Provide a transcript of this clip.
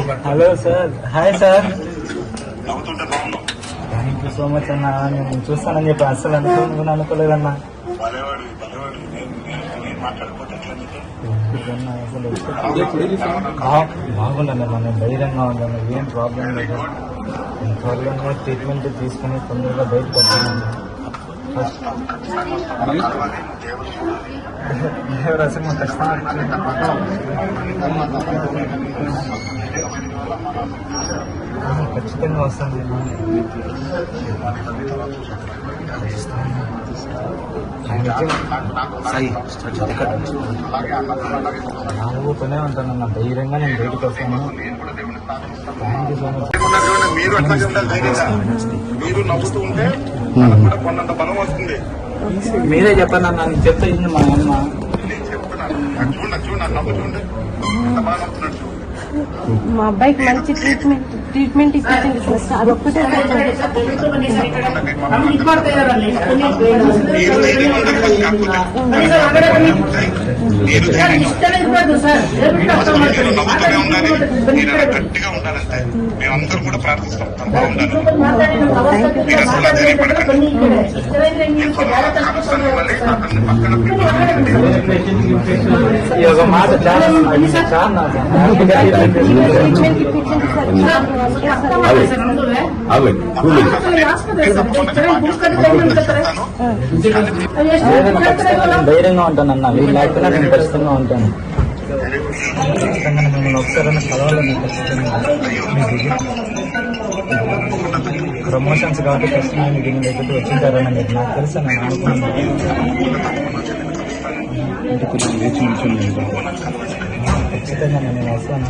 Hello sir, hi sir. Thank you so much అన్న. నేను చూస్తానని చెప్పి అస్సలు అనుకోలేదన్నా. బాగుండన్నా, మనం ధైర్యంగా ఉండాలి, ఏం ప్రాబ్లం లేదు. త్వరగా ట్రీట్మెంట్ తీసుకుని తొందరగా బయటకు వస్తానండి. రసం ఖచ్చితంగా వస్తుంది. పనే ఉంటానన్న, ధైర్యంగా నేను బయటకు వస్తాను. Thank you so much. మీరు నవ్వుతూ ఉంటే కొన్నంత బలం వస్తుంది. మీరే చెప్పండి అన్న, నేను చెప్తే మా అమ్మ. చూడండి నవ్వుతుంటే ఎంత బాగా నవ్వుతున్నాడు. మా అబ్బాయికి మంచి ట్రీట్మెంట్ ఇప్పించండి సార్. అదొక్కటే గట్టిగా ఉండాలంటే మేమందరం కూడా ప్రార్థిస్తాం. మాట ధైర్యంగా ఉంటానన్నా. వీళ్ళు లేకపోయినా నేను ఖచ్చితంగా ఉంటాను. ఖచ్చితంగా మిమ్మల్ని ఒకసారి కలవాలని ఖచ్చితంగా. ప్రమోషన్స్ కాబట్టి ఖచ్చితంగా మీకు మీ దగ్గరికి వచ్చింటారని మీకు నాకు తెలుసు. నేను అనుకున్నాను ఖచ్చితంగా నేను వస్తాను.